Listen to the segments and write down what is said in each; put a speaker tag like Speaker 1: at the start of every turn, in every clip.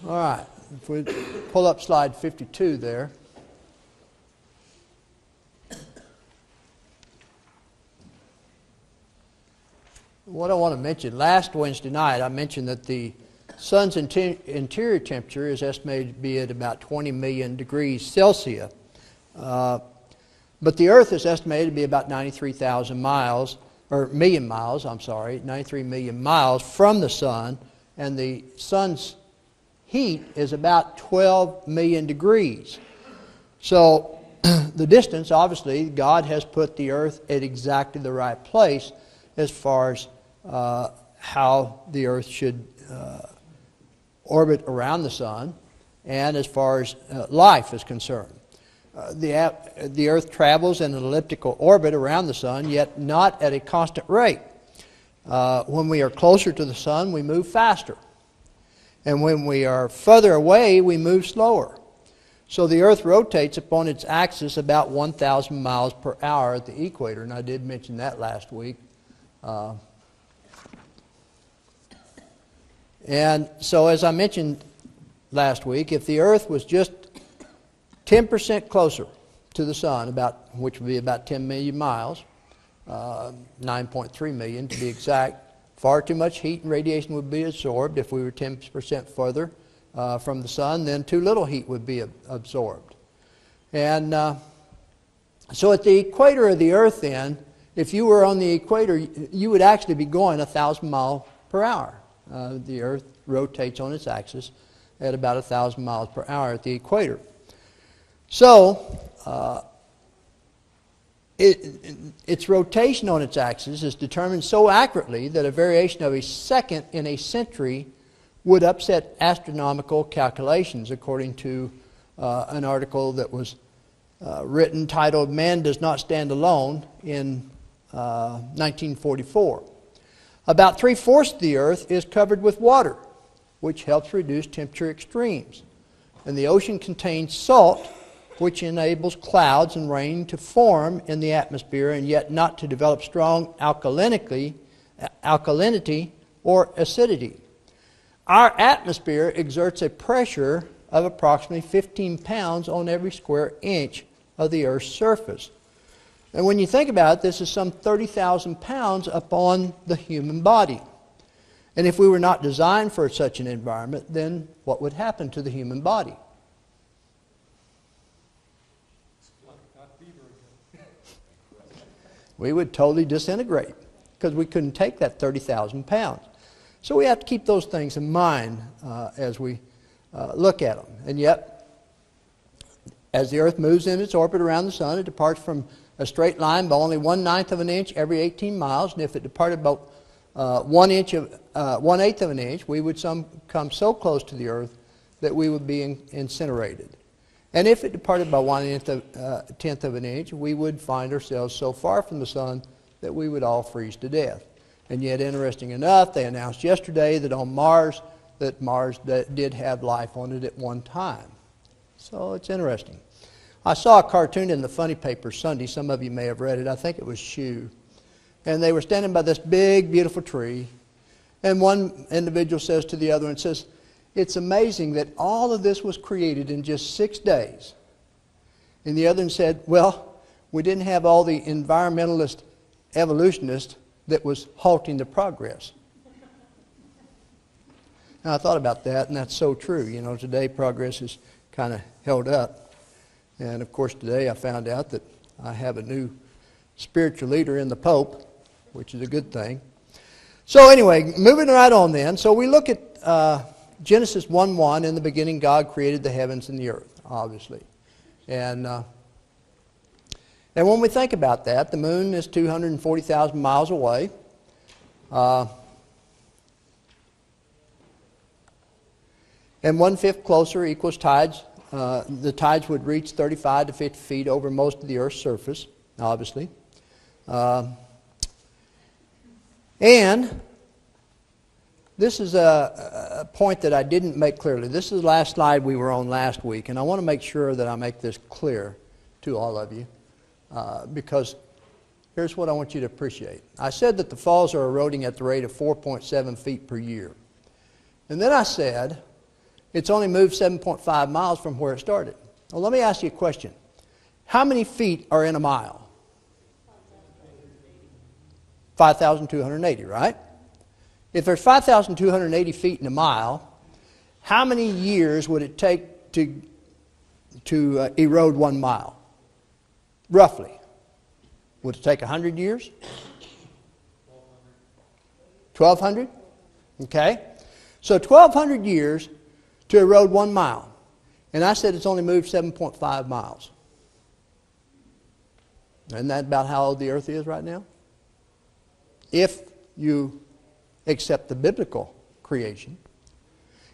Speaker 1: All right, if we pull up slide 52 there. What I want to mention, last Wednesday night I mentioned that the sun's interior temperature is estimated to be at about 20 million degrees Celsius. But the Earth is estimated to be about 93,000 miles, or million miles, 93 million miles from the sun, and the sun's heat is about 12 million degrees. So the distance, obviously, God has put the Earth at exactly the right place as far as how the Earth should orbit around the sun, and as far as life is concerned. The Earth travels in an elliptical orbit around the sun, yet not at a constant rate. When we are closer to the sun, we move faster. And when we are further away, we move slower. So the Earth rotates upon its axis about 1,000 miles per hour at the equator, and I did mention that last week. And so as I mentioned last week, if the Earth was just 10% closer to the sun, which would be about 10 million miles, 9.3 million to be exact, far too much heat and radiation would be absorbed. If we were 10% further from the sun, then too little heat would be absorbed. And so at the equator of the Earth then, if you were on the equator, you would actually be going 1,000 miles per hour. The Earth rotates on its axis at about 1,000 miles per hour at the equator. So, its rotation on its axis is determined so accurately that a variation of a second in a century would upset astronomical calculations, according to an article that was written titled "Man Does Not Stand Alone" in 1944. About 3/4 of the Earth is covered with water, which helps reduce temperature extremes. And the ocean contains salt, which enables clouds and rain to form in the atmosphere and yet not to develop strong alkalinity or acidity. Our atmosphere exerts a pressure of approximately 15 pounds on every square inch of the Earth's surface. And when you think about it, this is some 30,000 pounds upon the human body. And if we were not designed for such an environment, then what would happen to the human body? We would totally disintegrate because we couldn't take that 30,000 pounds. So we have to keep those things in mind as we look at them. And yet, as the Earth moves in its orbit around the sun, it departs from a straight line by only 1/9 of an inch every 18 miles. And if it departed about 1/8 of an inch, we would come so close to the Earth that we would be incinerated. And if it departed by 1/10 of an inch, we would find ourselves so far from the sun that we would all freeze to death. And yet, interesting enough, they announced yesterday that on Mars, did have life on it at one time. So it's interesting. I saw a cartoon in the Funny Paper Sunday. Some of you may have read it. I think it was Shoe. And they were standing by this big, beautiful tree. And one individual says to the other and says, "It's amazing that all of this was created in just 6 days." And the other one said, "Well, we didn't have all the environmentalist evolutionists that was halting the progress." Now, I thought about that, and that's so true. You know, today progress is kind of held up. And, of course, today I found out that I have a new spiritual leader in the Pope, which is a good thing. So anyway, moving right on then. So we look at Genesis 1:1. In the beginning, God created the heavens and the earth, obviously. And when we think about that, the moon is 240,000 miles away. And 1/5 closer equals tides. The tides would reach 35 to 50 feet over most of the Earth's surface, obviously. And this is a point that I didn't make clearly. This is the last slide we were on last week, and I want to make sure that I make this clear to all of you, because here's what I want you to appreciate. I said that the falls are eroding at the rate of 4.7 feet per year. And then I said, It's only moved 7.5 miles from where it started. Well, let me ask you a question. How many feet are in a mile? 5,280, right? If there's 5,280 feet in a mile, how many years would it take to erode 1 mile? Roughly. Would it take 100 years? 1,200? Okay. So 1,200 years to erode 1 mile. And I said it's only moved 7.5 miles. Isn't that about how old the earth is right now? If you accept the biblical creation.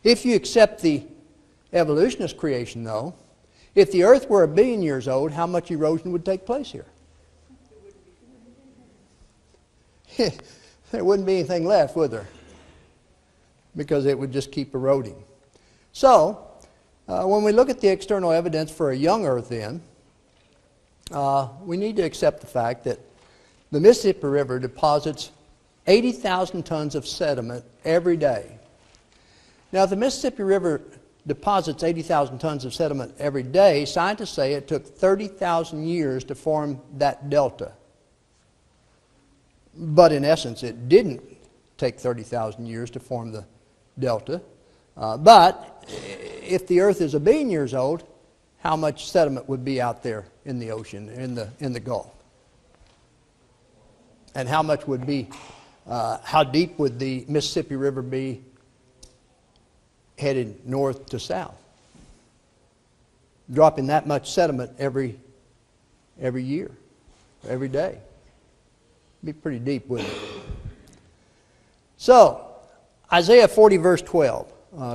Speaker 1: If you accept the evolutionist creation, though, if the earth were 1 billion years old, how much erosion would take place here? There wouldn't be anything left, would there? Because it would just keep eroding. So, when we look at the external evidence for a young earth then, we need to accept the fact that the Mississippi River deposits 80,000 tons of sediment every day. Now, if the Mississippi River deposits 80,000 tons of sediment every day, scientists say it took 30,000 years to form that delta. But in essence, it didn't take 30,000 years to form the delta. But if the earth is 1 billion years old, how much sediment would be out there in the ocean, in the Gulf? And how much would be, how deep would the Mississippi River be headed north to south? Dropping that much sediment every year, every day. Be pretty deep, wouldn't it? So, Isaiah 40 verse 12.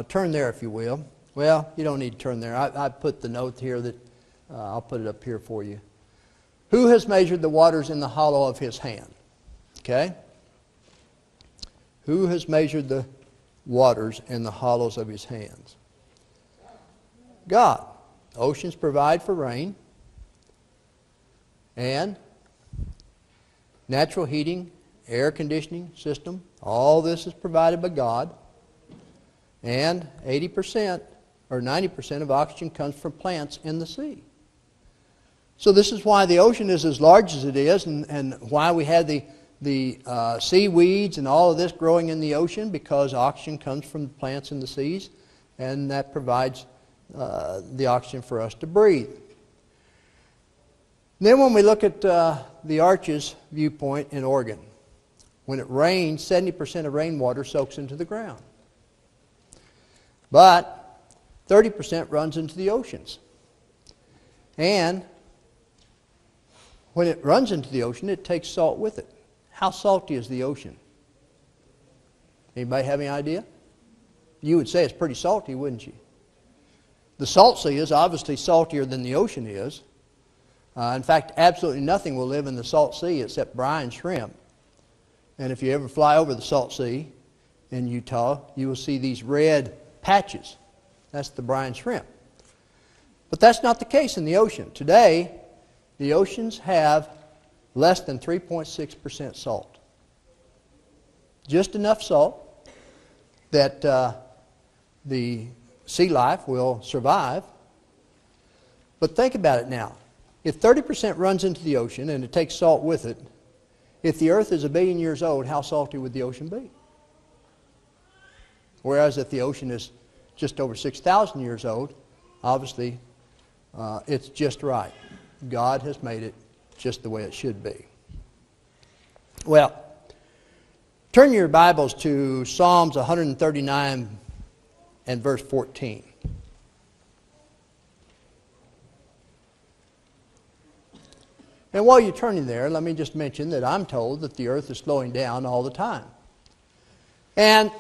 Speaker 1: Turn there if you will. Well, you don't need to turn there. I put the note here that I'll put it up here for you. Who has measured the waters in the hollow of his hand? Okay? Who has measured the waters in the hollows of his hands? God. Oceans provide for rain. And natural heating, air conditioning system, all this is provided by God. And 80% or 90% of oxygen comes from plants in the sea. So this is why the ocean is as large as it is, and why we have the seaweeds and all of this growing in the ocean, because oxygen comes from plants in the seas, and that provides the oxygen for us to breathe. Then when we look at the Arches viewpoint in Oregon, when it rains, 70% of rainwater soaks into the ground. But 30% runs into the oceans. And when it runs into the ocean, it takes salt with it. How salty is the ocean? Anybody have any idea? You would say it's pretty salty, wouldn't you? The salt sea is obviously saltier than the ocean is. In fact, absolutely nothing will live in the salt sea except brine shrimp. And if you ever fly over the salt sea in Utah, you will see these red patches. That's the brine shrimp. But that's not the case in the ocean. Today, the oceans have less than 3.6% salt. Just enough salt that the sea life will survive. But think about it now. If 30% runs into the ocean and it takes salt with it, if the earth is 1 billion years old, how salty would the ocean be? Whereas if the ocean is just over 6,000 years old, obviously it's just right. God has made it just the way it should be. Well, turn your Bibles to Psalms 139 and verse 14. And while you're turning there, let me just mention that I'm told that the earth is slowing down all the time. And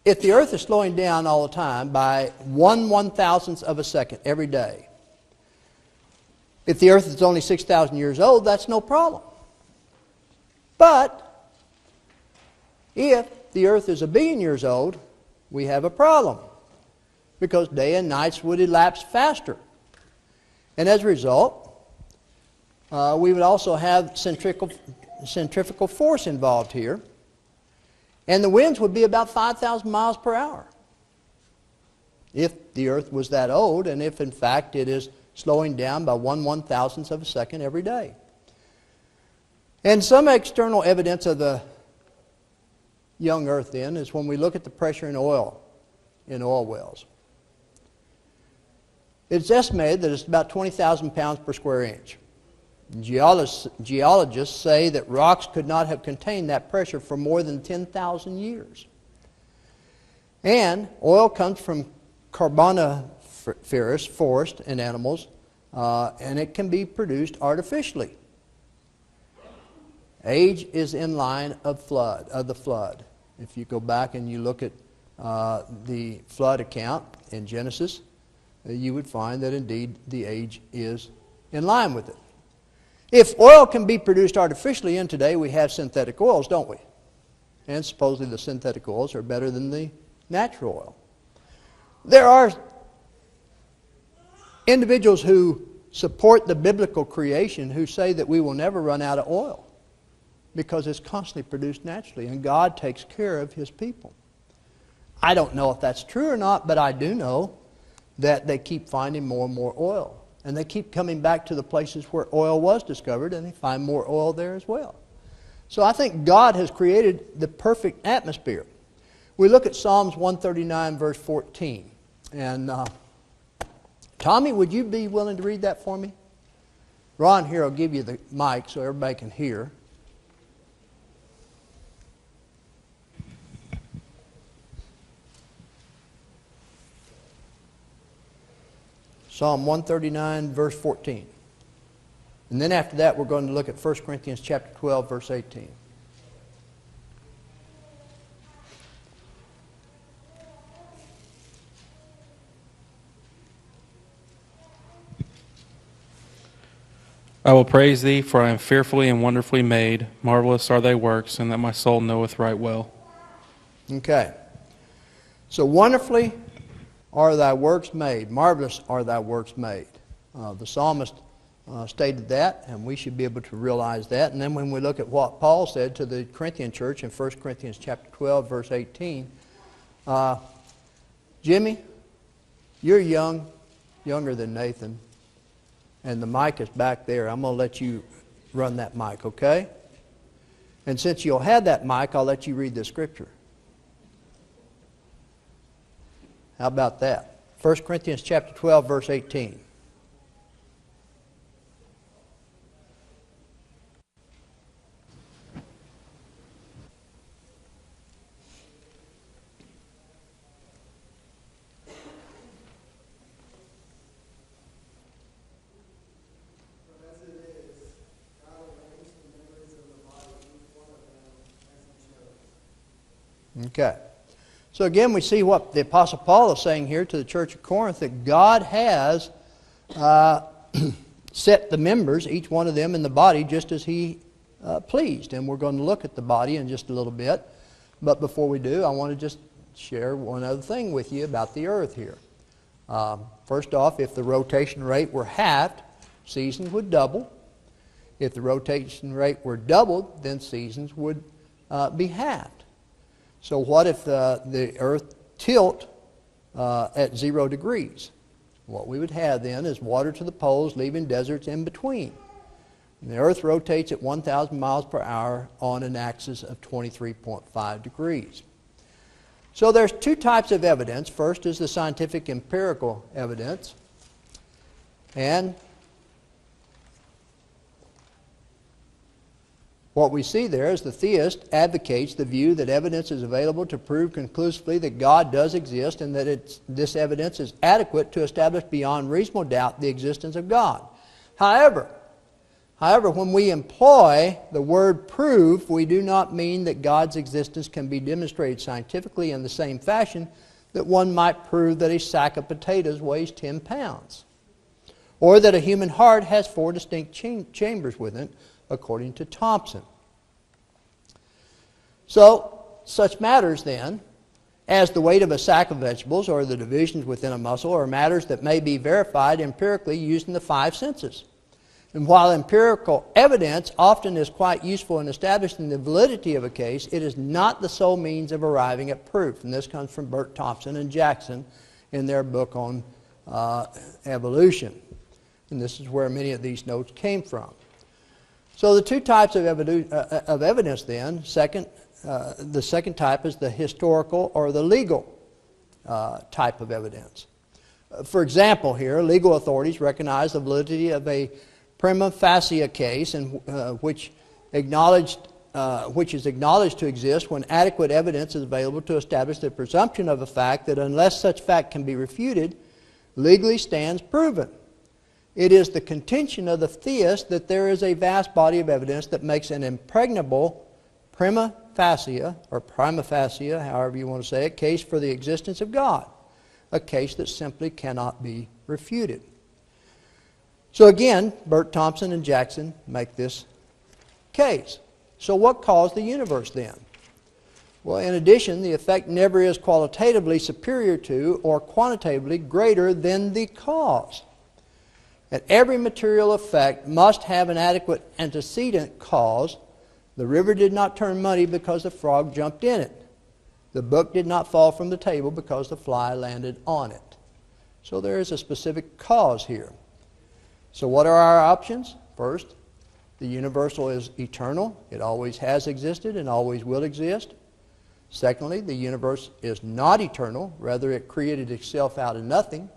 Speaker 1: if the earth is slowing down all the time by 1/1000th of a second every day, if the earth is only 6,000 years old, that's no problem. But if the earth is 1 billion years old, we have a problem, because day and nights would elapse faster. And as a result, we would also have centrifugal force involved here. And the winds would be about 5,000 miles per hour. if the earth was that old, and if in fact it is slowing down by 1/1000th of a second every day. And some external evidence of the young earth then is when we look at the pressure in oil wells. It's estimated that it's about 20,000 pounds per square inch. Geologists say that rocks could not have contained that pressure for more than 10,000 years. And oil comes from Carboniferous forest and animals, and it can be produced artificially. Age is in line of the flood. If you go back and you look at the flood account in Genesis, you would find that indeed the age is in line with it. If oil can be produced artificially, and today we have synthetic oils, don't we? And supposedly the synthetic oils are better than the natural oil. There are individuals who support the biblical creation who say that we will never run out of oil because it's constantly produced naturally, and God takes care of His people. I don't know if that's true or not, but I do know that they keep finding more and more oil. And they keep coming back to the places where oil was discovered, and they find more oil there as well. So I think God has created the perfect atmosphere. We look at Psalms 139, verse 14. And Tommy, would you be willing to read that for me? Ron here will give you the mic so everybody can hear. Psalm 139, verse 14. And then after that, we're going to look at 1 Corinthians chapter 12, verse 18.
Speaker 2: I will praise thee, for I am fearfully and wonderfully made. Marvelous are thy works, and that my soul knoweth right well.
Speaker 1: Okay. So wonderfully are thy works made. Marvelous are thy works made. The psalmist stated that, and we should be able to realize that. And then when we look at what Paul said to the Corinthian church in 1 Corinthians chapter 12, verse 18, Jimmy, you're younger than Nathan, and the mic is back there. I'm going to let you run that mic, okay? And since you'll have that mic, I'll let you read the scripture. How about that? 1 Corinthians chapter 12, verse 18. Okay. So again, we see what the Apostle Paul is saying here to the church of Corinth, that God has set the members, each one of them in the body, just as He pleased. And we're going to look at the body in just a little bit. But before we do, I want to just share one other thing with you about the earth here. First off, if the rotation rate were halved, seasons would double. If the rotation rate were doubled, then seasons would be halved. So what if the earth tilt at 0 degrees? What we would have then is water to the poles, leaving deserts in between. And the earth rotates at 1,000 miles per hour on an axis of 23.5 degrees. So there's two types of evidence. First is the scientific empirical evidence. And what we see there is the theist advocates the view that evidence is available to prove conclusively that God does exist, and that this evidence is adequate to establish beyond reasonable doubt the existence of God. However, when we employ the word prove, we do not mean that God's existence can be demonstrated scientifically in the same fashion that one might prove that a sack of potatoes weighs 10 pounds, or that a human heart has 4 distinct chambers within it, according to Thompson. So, such matters then, as the weight of a sack of vegetables or the divisions within a muscle, are matters that may be verified empirically using the 5 senses. And while empirical evidence often is quite useful in establishing the validity of a case, it is not the sole means of arriving at proof. And this comes from Bert Thompson and Jackson in their book on evolution. And this is where many of these notes came from. So the two types of evidence then, the second type is the historical or the legal type of evidence. For example here, legal authorities recognize the validity of a prima facie case which is acknowledged to exist when adequate evidence is available to establish the presumption of a fact that unless such fact can be refuted, legally stands proven. It is the contention of the theist that there is a vast body of evidence that makes an impregnable prima facie, however you want to say it, case for the existence of God, a case that simply cannot be refuted. So again, Bert Thompson and Jackson make this case. So what caused the universe then? Well, in addition, the effect never is qualitatively superior to or quantitatively greater than the cause. And every material effect must have an adequate antecedent cause. The river did not turn muddy because the frog jumped in it. The book did not fall from the table because the fly landed on it. So there is a specific cause here. So what are our options? First, the universal is eternal. It always has existed and always will exist. Secondly, the universe is not eternal. Rather, it created itself out of nothing.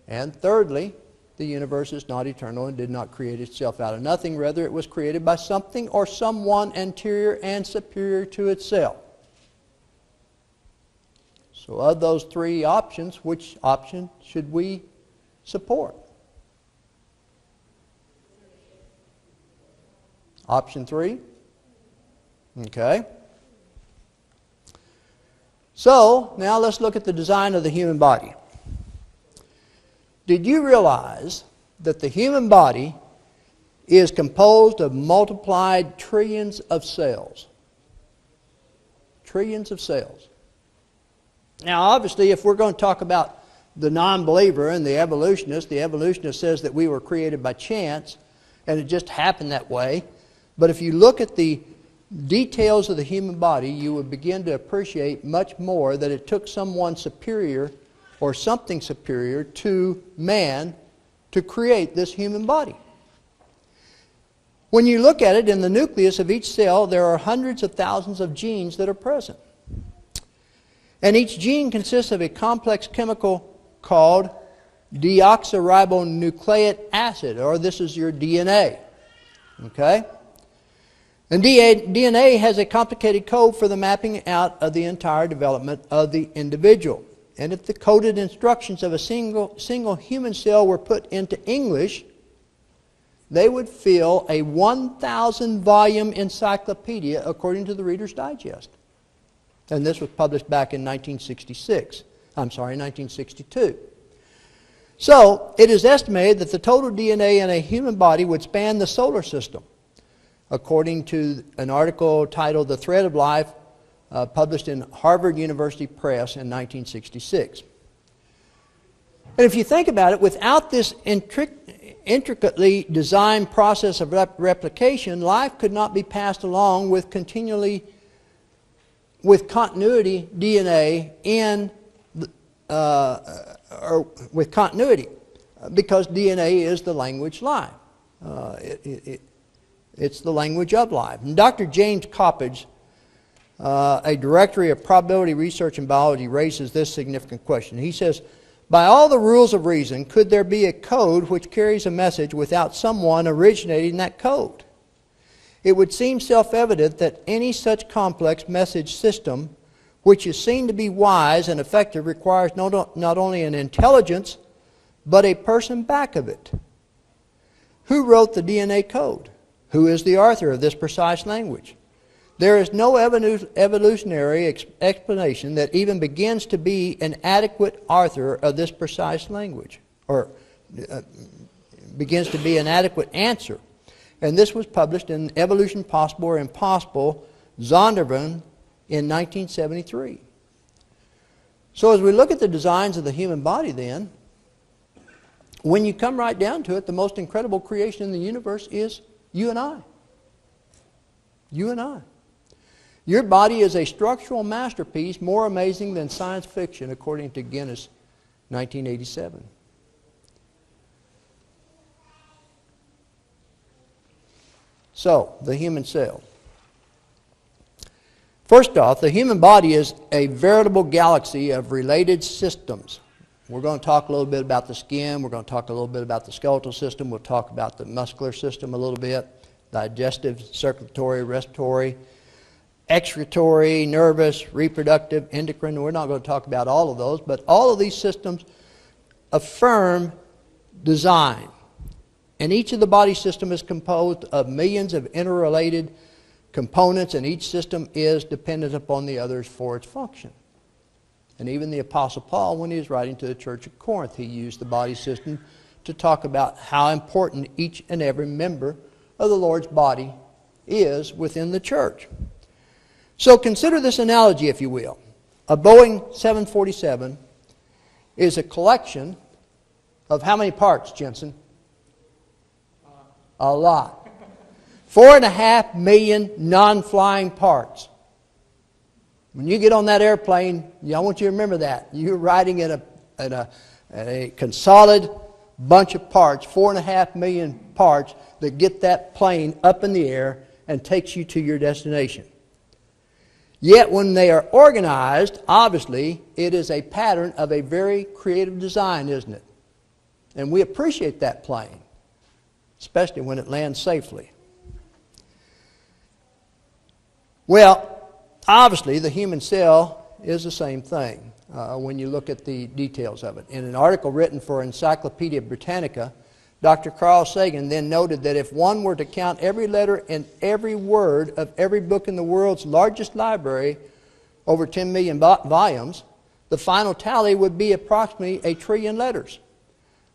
Speaker 1: And thirdly, the universe is not eternal and did not create itself out of nothing. Rather, it was created by something or someone anterior and superior to itself. So of those three options, which option should we support? Option 3? Okay. So, now let's look at the design of the human body. Did you realize that the human body is composed of multiplied trillions of cells? Trillions of cells. Now, obviously, if we're going to talk about the non-believer and the evolutionist says that we were created by chance and it just happened that way. But if you look at the details of the human body, you would begin to appreciate much more that it took someone superior or something superior to man to create this human body. When you look at it, in the nucleus of each cell, there are hundreds of thousands of genes that are present. And each gene consists of a complex chemical called deoxyribonucleic acid, or this is your DNA. Okay? And DNA has a complicated code for the mapping out of the entire development of the individual. And if the coded instructions of a single human cell were put into English, they would fill a 1,000-volume encyclopedia according to the Reader's Digest. And this was published back in 1962. So, it is estimated that the total DNA in a human body would span the solar system, according to an article titled The Thread of Life, published in Harvard University Press in 1966. And if you think about it, without this intricately designed process of replication, life could not be passed along with continuity DNA with continuity, because DNA is the language life. It's the language of life. And Dr. James Coppage, a directory of probability research in biology, raises this significant question. He says, by all the rules of reason, could there be a code which carries a message without someone originating that code? It would seem self-evident that any such complex message system, which is seen to be wise and effective, requires not only an intelligence, but a person back of it. Who wrote the DNA code? Who is the author of this precise language? There is no evolutionary explanation that even begins to be an adequate author of this precise language, or begins to be an adequate answer. And this was published in Evolution Possible or Impossible, Zondervan, in 1973. So as we look at the designs of the human body then, when you come right down to it, the most incredible creation in the universe is you and I. You and I. Your body is a structural masterpiece more amazing than science fiction, according to Guinness 1987. So, the human cell. First off, the human body is a veritable galaxy of related systems. We're going to talk a little bit about the skin. We're going to talk a little bit about the skeletal system. We'll talk about the muscular system a little bit, digestive, circulatory, respiratory, excretory, nervous, reproductive, endocrine. We're not going to talk about all of those, but all of these systems affirm design. And each of the body system is composed of millions of interrelated components, and each system is dependent upon the others for its function. And even the Apostle Paul, when he was writing to the church of Corinth, he used the body system to talk about how important each and every member of the Lord's body is within the church. So consider this analogy, if you will. A Boeing 747 is a collection of how many parts, Jensen? A lot. 4.5 million non-flying parts. When you get on that airplane, I want you to remember that. You're riding in a solid bunch of parts, 4.5 million parts that get that plane up in the air and takes you to your destination. Yet when they are organized, obviously, it is a pattern of a very creative design, isn't it? And we appreciate that plane, especially when it lands safely. Well, obviously, the human cell is the same thing when you look at the details of it. In an article written for Encyclopedia Britannica, Dr. Carl Sagan then noted that if one were to count every letter and every word of every book in the world's largest library, over 10 million volumes, the final tally would be approximately 1 trillion letters.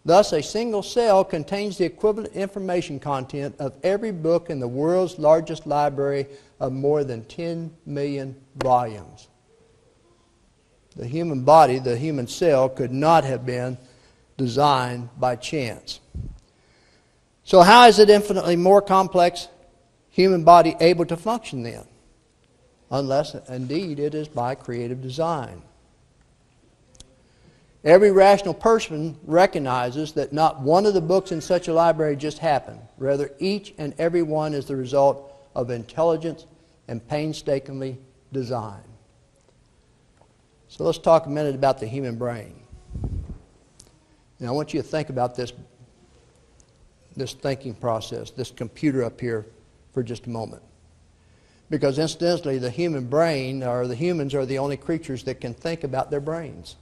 Speaker 1: Thus, a single cell contains the equivalent information content of every book in the world's largest library of more than 10 million volumes. The human body, the human cell, could not have been designed by chance. So how is it infinitely more complex human body able to function then? Unless, indeed, it is by creative design. Every rational person recognizes that not one of the books in such a library just happened. Rather, each and every one is the result of intelligence and painstakingly design. So let's talk a minute about the human brain. Now I want you to think about this thinking process, this computer up here, for just a moment. Because incidentally, the human brain, or the humans, are the only creatures that can think about their brains.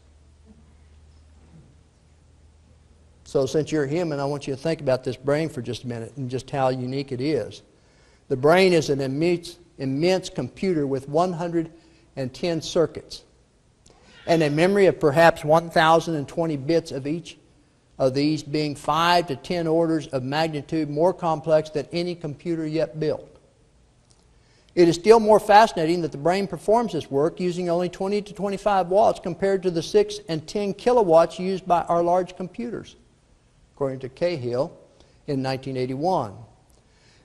Speaker 1: So since you're human, I want you to think about this brain for just a minute and just how unique it is. The brain is an immense computer with 110 circuits and a memory of perhaps 1,020 bits of each of these, being 5 to 10 orders of magnitude more complex than any computer yet built. It is still more fascinating that the brain performs this work using only 20 to 25 watts compared to the 6 and 10 kilowatts used by our large computers, according to Cahill in 1981.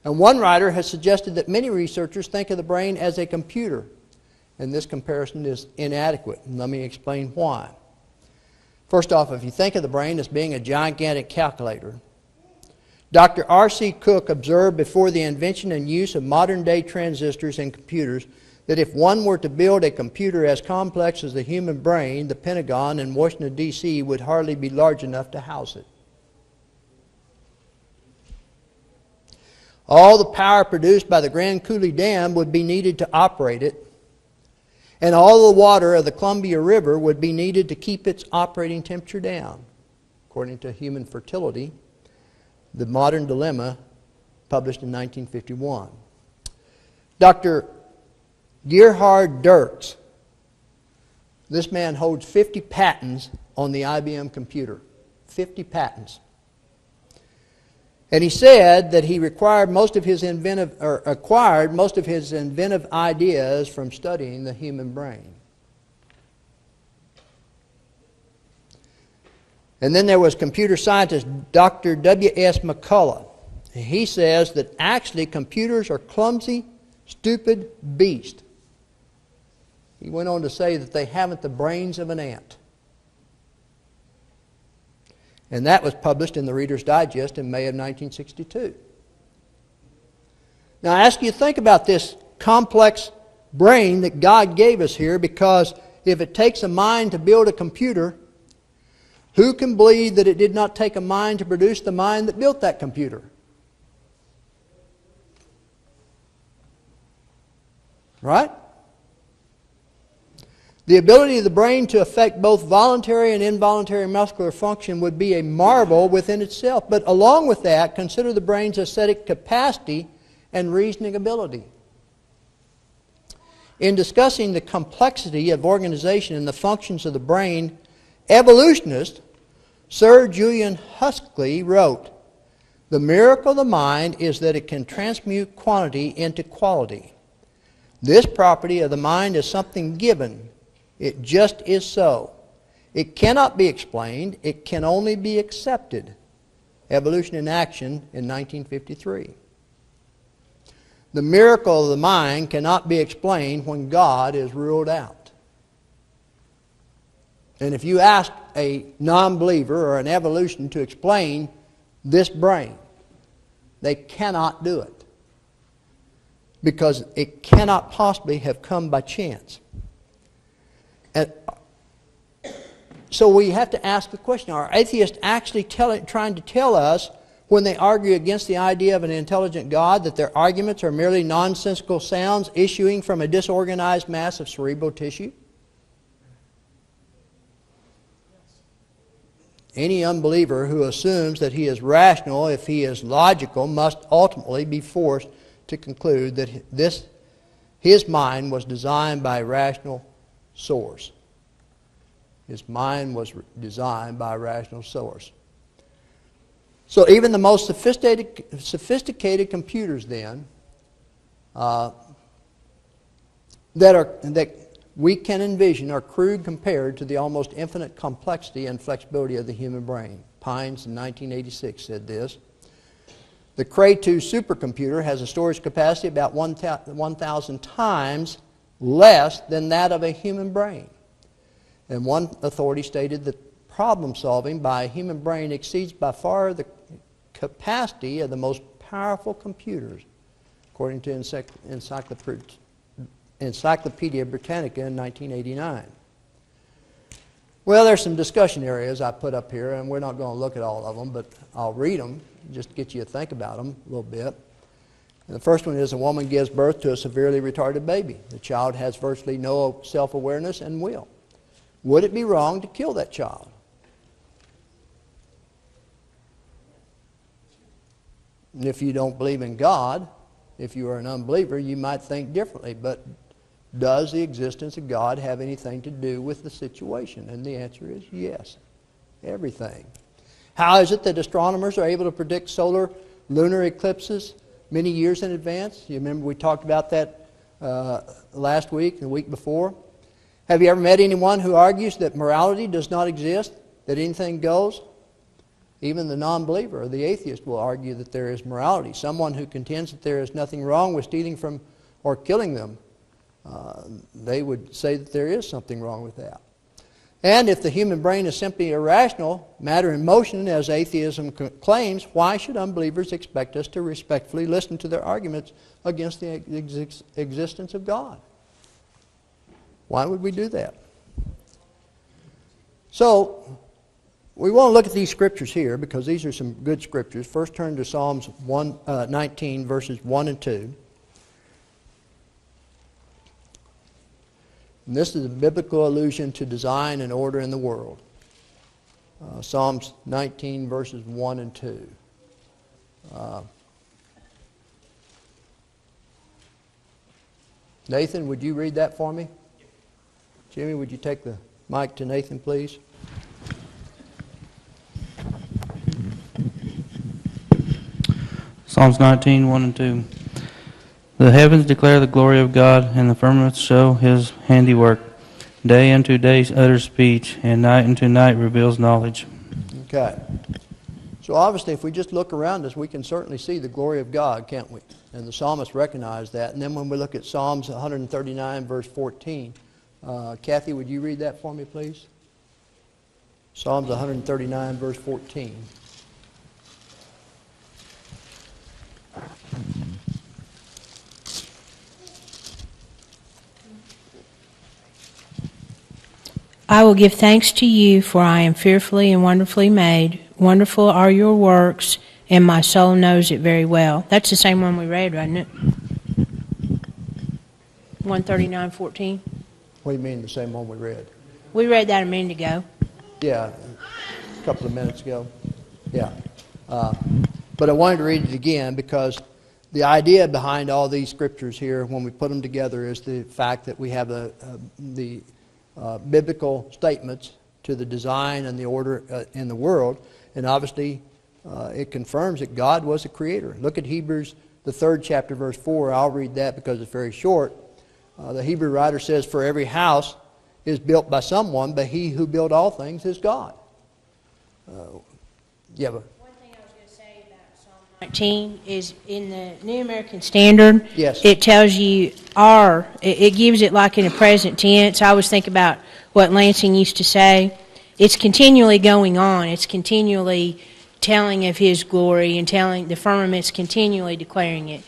Speaker 1: And one writer has suggested that many researchers think of the brain as a computer, and this comparison is inadequate. And let me explain why. First off, if you think of the brain as being a gigantic calculator, Dr. R.C. Cook observed before the invention and use of modern-day transistors and computers that if one were to build a computer as complex as the human brain, the Pentagon in Washington, D.C. would hardly be large enough to house it. All the power produced by the Grand Coulee Dam would be needed to operate it, and all the water of the Columbia River would be needed to keep its operating temperature down, according to Human Fertility, The Modern Dilemma, published in 1951. Dr. Gerhard Dirks, this man holds 50 patents on the IBM computer. 50 patents. And he said that he acquired most of his inventive ideas from studying the human brain. And then there was computer scientist Dr. W.S. McCullough. He says that actually computers are clumsy, stupid beasts. He went on to say that they haven't the brains of an ant. And that was published in the Reader's Digest in May of 1962. Now I ask you to think about this complex brain that God gave us here, because if it takes a mind to build a computer, who can believe that it did not take a mind to produce the mind that built that computer? Right? The ability of the brain to affect both voluntary and involuntary muscular function would be a marvel within itself. But along with that, consider the brain's aesthetic capacity and reasoning ability. In discussing the complexity of organization and the functions of the brain, evolutionist Sir Julian Huxley wrote, "The miracle of the mind is that it can transmute quantity into quality. This property of the mind is something given. It just is so. It cannot be explained. It can only be accepted." Evolution in Action in 1953. The miracle of the mind cannot be explained when God is ruled out. And if you ask a non-believer or an evolution to explain this brain, they cannot do it, because it cannot possibly have come by chance. And so we have to ask the question, are atheists actually trying to tell us, when they argue against the idea of an intelligent God, that their arguments are merely nonsensical sounds issuing from a disorganized mass of cerebral tissue? Any unbeliever who assumes that he is rational if he is logical must ultimately be forced to conclude that his mind was designed by a rational source. His mind was designed by a rational source. So even the most sophisticated computers then that we can envision are crude compared to the almost infinite complexity and flexibility of the human brain. Pines in 1986 said this. The Cray 2 supercomputer has a storage capacity about 1,000 times less than that of a human brain. And one authority stated that problem solving by a human brain exceeds by far the capacity of the most powerful computers, according to Encyclopedia Britannica in 1989. Well, there's some discussion areas I put up here, and we're not going to look at all of them, but I'll read them just to get you to think about them a little bit. And the first one is, a woman gives birth to a severely retarded baby. The child has virtually no self-awareness and will. Would it be wrong to kill that child? And if you don't believe in God, if you are an unbeliever, you might think differently. But does the existence of God have anything to do with the situation? And the answer is yes, everything. How is it that astronomers are able to predict solar lunar eclipses many years in advance? You remember we talked about that last week and the week before. Have you ever met anyone who argues that morality does not exist, that anything goes? Even the non-believer or the atheist will argue that there is morality. Someone who contends that there is nothing wrong with stealing from or killing them, they would say that there is something wrong with that. And if the human brain is simply irrational, matter in motion, as atheism claims, why should unbelievers expect us to respectfully listen to their arguments against the existence of God? Why would we do that? So, we want to look at these scriptures here because these are some good scriptures. First, turn to Psalms 19, verses 1 and 2. And this is a biblical allusion to design and order in the world. Psalms 19, verses 1 and 2. Nathan, would you read that for me? Jimmy, would you take the mic to Nathan, please?
Speaker 3: Psalms 19, 1 and 2. The heavens declare the glory of God, and the firmaments show His handiwork. Day unto day utters speech, and night unto night reveals knowledge.
Speaker 1: Okay. So obviously, if we just look around us, we can certainly see the glory of God, can't we? And the psalmist recognized that. And then when we look at Psalms 139, verse 14, Kathy, would you read that for me, please? Psalms 139, verse 14.
Speaker 4: I will give thanks to you, for I am fearfully and wonderfully made. Wonderful are your works, and my soul knows it very well. That's the same one we read, wasn't it? 139:14.
Speaker 1: What do you mean, the same one we read?
Speaker 4: We read that a minute ago.
Speaker 1: Yeah, a couple of minutes ago. Yeah. But I wanted to read it again because the idea behind all these scriptures here, when we put them together, is the fact that we have the biblical statements to the design and the order in the world, and obviously it confirms that God was the creator. Look at Hebrews, the 3rd chapter, verse 4. I'll read that because it's very short. The Hebrew writer says, "For every house is built by someone, but he who built all things is God." Yeah, but
Speaker 4: One thing I was going to say about Psalm 19 is in the New American Standard,
Speaker 1: Yes.
Speaker 4: it tells you it gives it like in a present tense. I always think about what Lansing used to say. It's continually going on. It's continually telling of His glory and telling the firmament's continually declaring it.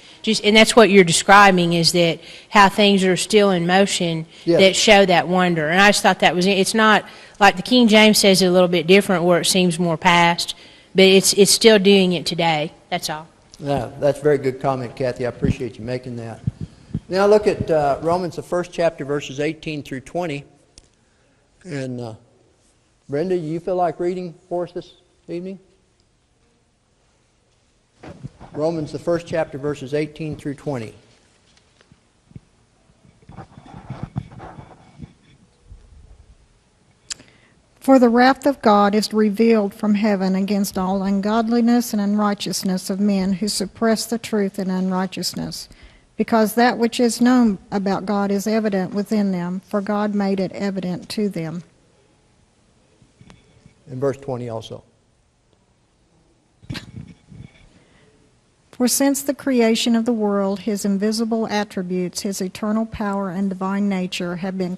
Speaker 4: And that's what you're describing, is that how things are still in motion
Speaker 1: Yes.
Speaker 4: that show that wonder. And I just thought that was, it's not like the King James says it a little bit different where it seems more past, but it's still doing it today. That's all.
Speaker 1: yeah, that's a very good comment, Kathy. I appreciate you making that. Now look at Romans, the 1st chapter, verses 18 through 20. And Brenda, you feel like reading for us this evening? Romans, the 1st chapter, verses 18 through 20.
Speaker 5: For the wrath of God is revealed from heaven against all ungodliness and unrighteousness of men who suppress the truth in unrighteousness, because that which is known about God is evident within them, for God made it evident to them.
Speaker 1: And verse 20 also.
Speaker 5: For since the creation of the world, His invisible attributes, His eternal power and divine nature have been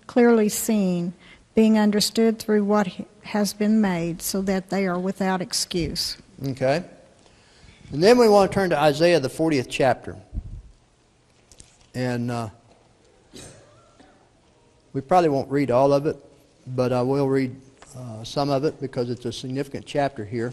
Speaker 5: clearly seen, being understood through what has been made, so that they are without excuse.
Speaker 1: Okay. And then we want to turn to Isaiah, the 40th chapter. And we probably won't read all of it, but I will read some of it because it's a significant chapter here.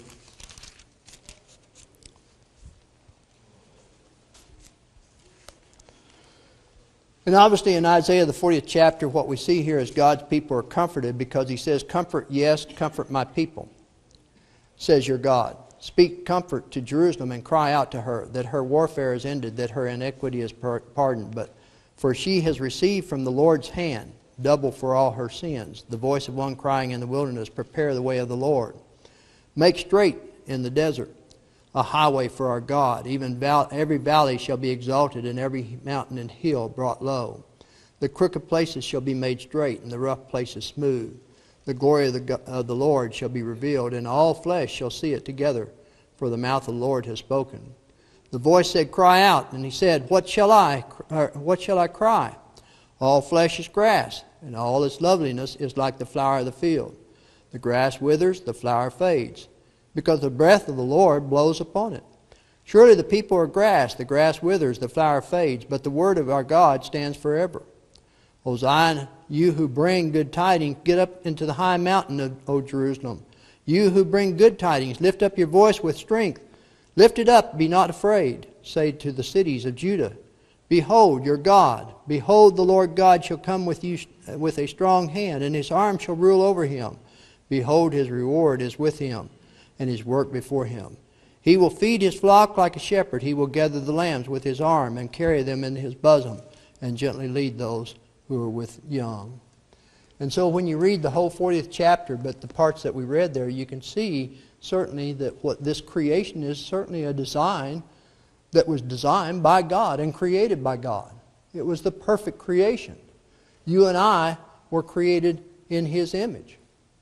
Speaker 1: And obviously in Isaiah, the 40th chapter, what we see here is God's people are comforted because He says, "Comfort, yes, comfort my people, says your God. Speak comfort to Jerusalem and cry out to her that her warfare is ended, that her iniquity is pardoned. But for she has received from the Lord's hand double for all her sins. The voice of one crying in the wilderness, prepare the way of the Lord. Make straight in the desert a highway for our God. Even every valley shall be exalted, and every mountain and hill brought low. The crooked places shall be made straight, and the rough places smooth. The glory of the Lord shall be revealed, and all flesh shall see it together, for the mouth of the Lord has spoken. The voice said, Cry out. And He said, What shall I cry? All flesh is grass, and all its loveliness is like the flower of the field. The grass withers, the flower fades, because the breath of the Lord blows upon it. Surely the people are grass, the grass withers, the flower fades, but the word of our God stands forever. O Zion, you who bring good tidings, get up into the high mountain, O Jerusalem. You who bring good tidings, lift up your voice with strength. Lift it up, be not afraid. Say to the cities of Judah, Behold your God. Behold, the Lord God shall come with you with a strong hand, and His arm shall rule over him. Behold, His reward is with him, and His work before him. He will feed His flock like a shepherd. He will gather the lambs with His arm and carry them in His bosom, and gently lead those who are with young. And so when you read the whole 40th chapter, but the parts that we read there, you can see certainly that what this creation is certainly a design that was designed by God and created by God. It was the perfect creation. You and I were created in His image.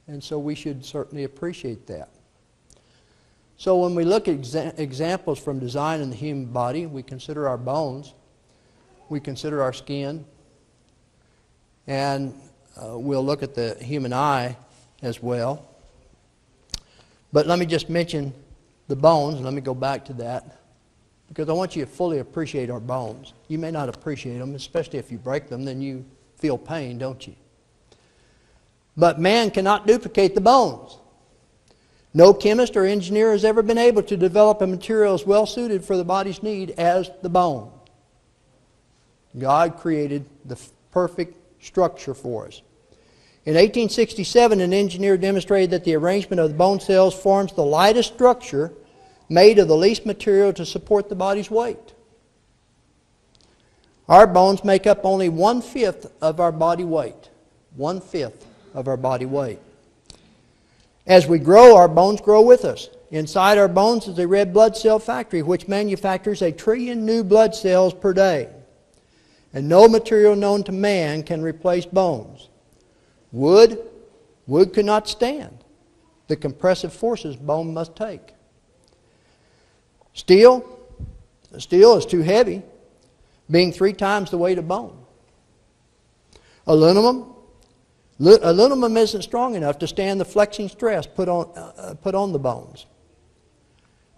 Speaker 1: And so we should certainly appreciate that. So when we look at examples from design in the human body, we consider our bones, we consider our skin, and we'll look at the human eye as well. But let me just mention the bones, and let me go back to that, because I want you to fully appreciate our bones. You may not appreciate them, especially if you break them, then you feel pain, don't you? But man cannot duplicate the bones. No chemist or engineer has ever been able to develop a material as well suited for the body's need as the bone. God created the perfect structure for us. In 1867, an engineer demonstrated that the arrangement of the bone cells forms the lightest structure made of the least material to support the body's weight. Our bones make up only 1/5 of our body weight. 1/5 of our body weight. As we grow, our bones grow with us. Inside our bones is a red blood cell factory which manufactures 1 trillion new blood cells per day. And no material known to man can replace bones. Wood could not stand the compressive forces bone must take. Steel is too heavy, being 3 times the weight of bone. Aluminum isn't strong enough to stand the flexing stress put on the bones.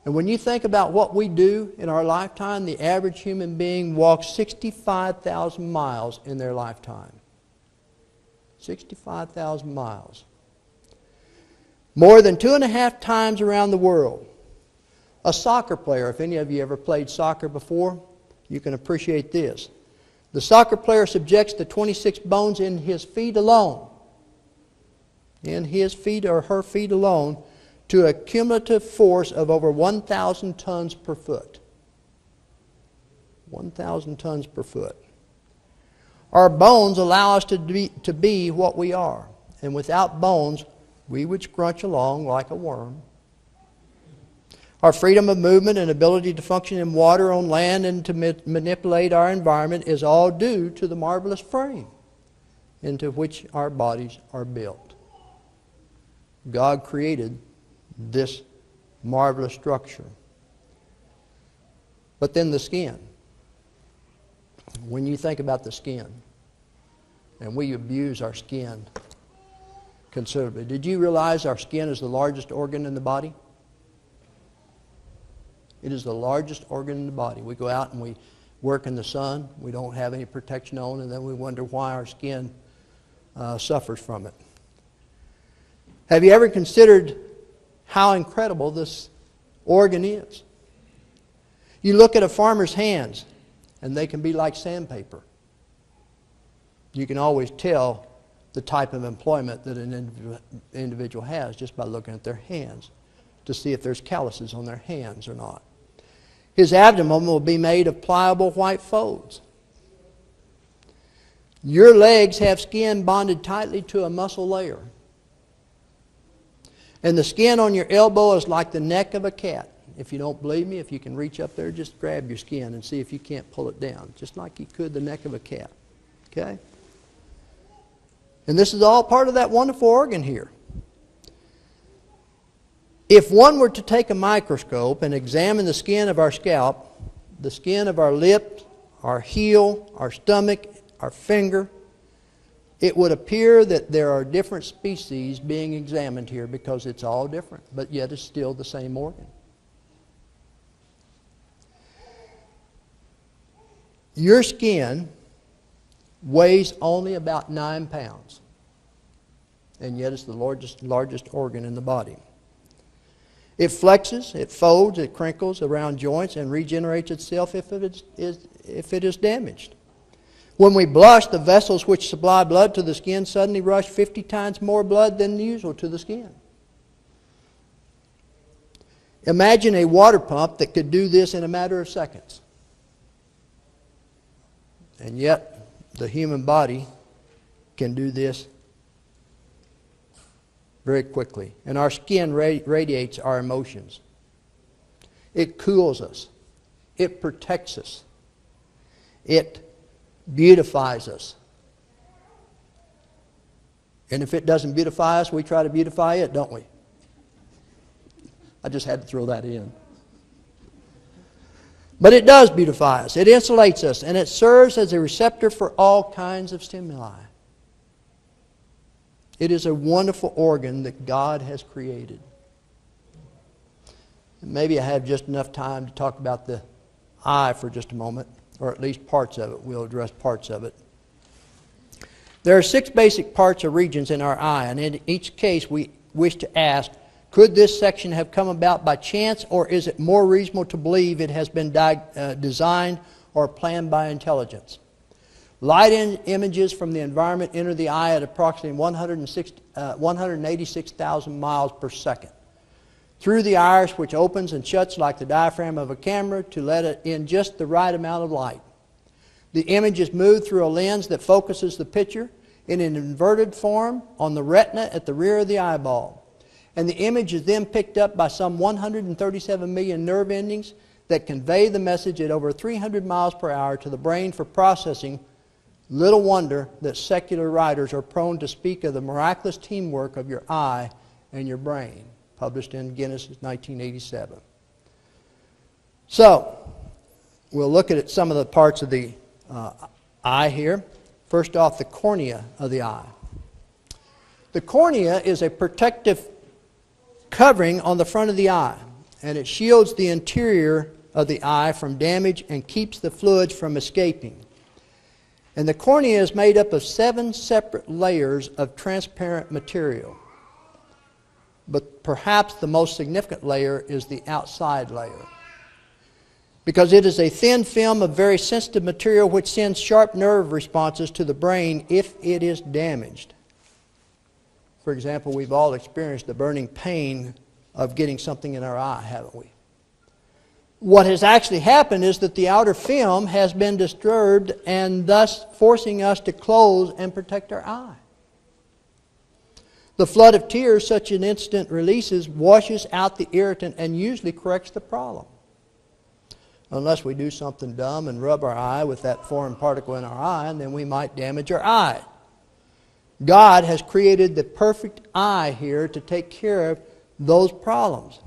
Speaker 1: And when you think about what we do in our lifetime, the average human being walks 65,000 miles in their lifetime. 65,000 miles. More than 2.5 times around the world. A soccer player, if any of you ever played soccer before, you can appreciate this. The soccer player subjects the 26 bones in his feet alone, in his feet or her feet alone, to a cumulative force of over 1,000 tons per foot. 1,000 tons per foot. Our bones allow us to be what we are. And without bones, we would scrunch along like a worm. Our freedom of movement and ability to function in water, on land, and to manipulate our environment is all due to the marvelous frame into which our bodies are built. God created this marvelous structure. But then the skin. When you think about the skin, and we abuse our skin considerably. Did you realize our skin is the largest organ in the body? It is the largest organ in the body. We go out and we work in the sun. We don't have any protection on, and then we wonder why our skin suffers from it. Have you ever considered how incredible this organ is? You look at a farmer's hands, and they can be like sandpaper. You can always tell the type of employment that an individual has just by looking at their hands to see if there's calluses on their hands or not. His abdomen will be made of pliable white folds. Your legs have skin bonded tightly to a muscle layer. And the skin on your elbow is like the neck of a cat. If you don't believe me, if you can reach up there, just grab your skin and see if you can't pull it down, just like you could the neck of a cat. Okay? And this is all part of that wonderful organ here. If one were to take a microscope and examine the skin of our scalp, the skin of our lip, our heel, our stomach, our finger, it would appear that there are different species being examined here because it's all different, but yet it's still the same organ. Your skin weighs only about 9 pounds, and yet it's the largest organ in the body. It flexes, it folds, it crinkles around joints and regenerates itself if it is damaged. When we blush, the vessels which supply blood to the skin suddenly rush 50 times more blood than usual to the skin. Imagine a water pump that could do this in a matter of seconds. And yet, the human body can do this very quickly. And our skin radiates our emotions. It cools us. It protects us. It beautifies us. And if it doesn't beautify us, we try to beautify it, don't we? I just had to throw that in. But it does beautify us. It insulates us, and it serves as a receptor for all kinds of stimuli. It is a wonderful organ that God has created. Maybe I have just enough time to talk about the eye for just a moment, or at least parts of it. We'll address parts of it. There are 6 basic parts or regions in our eye, and in each case we wish to ask, could this section have come about by chance, or is it more reasonable to believe it has been designed or planned by intelligence? Light images from the environment enter the eye at approximately 186,000 miles per second. Through the iris, which opens and shuts like the diaphragm of a camera to let in just the right amount of light. The image is moved through a lens that focuses the picture in an inverted form on the retina at the rear of the eyeball. And the image is then picked up by some 137 million nerve endings that convey the message at over 300 miles per hour to the brain for processing. Little wonder that secular writers are prone to speak of the miraculous teamwork of your eye and your brain, published in Guinness 1987. So, we'll look at some of the parts of the eye here. First off, the cornea of the eye. The cornea is a protective covering on the front of the eye, and it shields the interior of the eye from damage and keeps the fluids from escaping. And the cornea is made up of 7 separate layers of transparent material. But perhaps the most significant layer is the outside layer, because it is a thin film of very sensitive material which sends sharp nerve responses to the brain if it is damaged. For example, we've all experienced the burning pain of getting something in our eye, haven't we? What has actually happened is that the outer film has been disturbed and thus forcing us to close and protect our eye. The flood of tears such an incident releases washes out the irritant and usually corrects the problem. Unless we do something dumb and rub our eye with that foreign particle in our eye, and then we might damage our eye. God has created the perfect eye here to take care of those problems.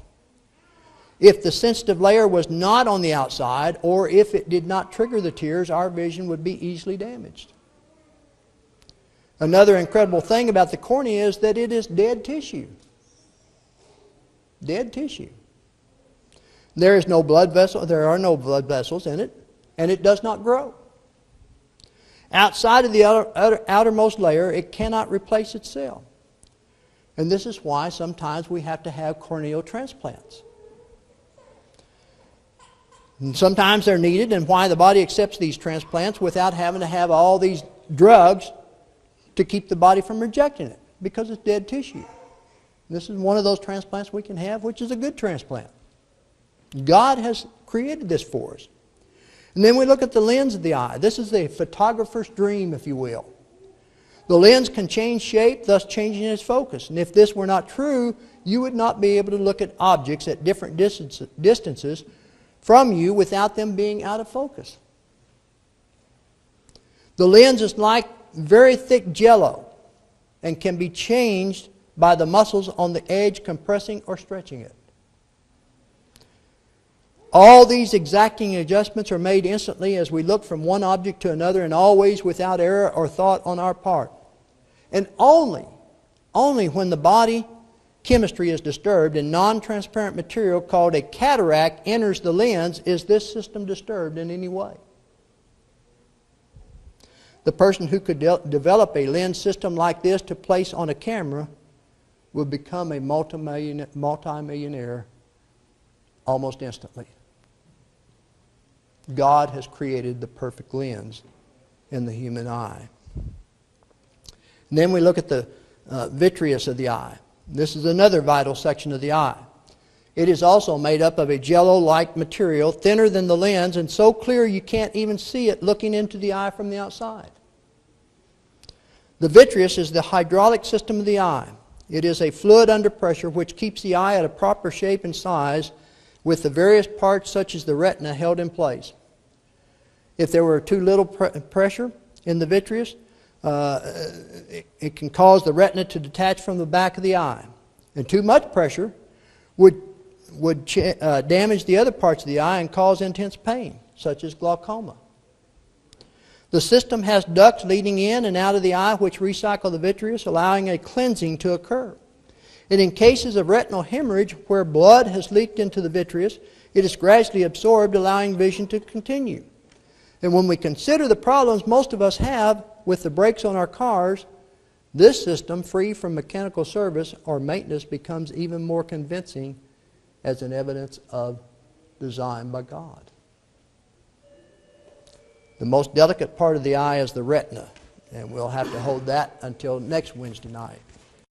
Speaker 1: If the sensitive layer was not on the outside, or if it did not trigger the tears, our vision would be easily damaged. Another incredible thing about the cornea is that it is dead tissue. Dead tissue. There is no blood vessel, there are no blood vessels in it, and it does not grow. Outside of the outermost layer, it cannot replace itself. And this is why sometimes we have to have corneal transplants. And sometimes they're needed, and why the body accepts these transplants without having to have all these drugs to keep the body from rejecting it, because it's dead tissue. This is one of those transplants we can have, which is a good transplant. God has created this for us. And then we look at the lens of the eye. This is the photographer's dream, if you will. The lens can change shape, thus changing its focus. And if this were not true, you would not be able to look at objects at different distances from you without them being out of focus. The lens is like very thick jello and can be changed by the muscles on the edge compressing or stretching it. All these exacting adjustments are made instantly as we look from one object to another, and always without error or thought on our part. And only when the body chemistry is disturbed and non-transparent material called a cataract enters the lens is this system disturbed in any way. The person who could develop a lens system like this to place on a camera would become a multimillionaire almost instantly. God has created the perfect lens in the human eye. And then we look at the vitreous of the eye. This is another vital section of the eye. It is also made up of a jello-like material, thinner than the lens, and so clear you can't even see it looking into the eye from the outside. The vitreous is the hydraulic system of the eye. It is a fluid under pressure which keeps the eye at a proper shape and size, with the various parts such as the retina held in place. If there were too little pressure in the vitreous, it can cause the retina to detach from the back of the eye. And too much pressure would damage the other parts of the eye and cause intense pain, such as glaucoma. The system has ducts leading in and out of the eye which recycle the vitreous, allowing a cleansing to occur. And in cases of retinal hemorrhage where blood has leaked into the vitreous, it is gradually absorbed, allowing vision to continue. And when we consider the problems most of us have with the brakes on our cars, this system, free from mechanical service or maintenance, becomes even more convincing as an evidence of design by God. The most delicate part of the eye is the retina, and we'll have to hold that until next Wednesday night.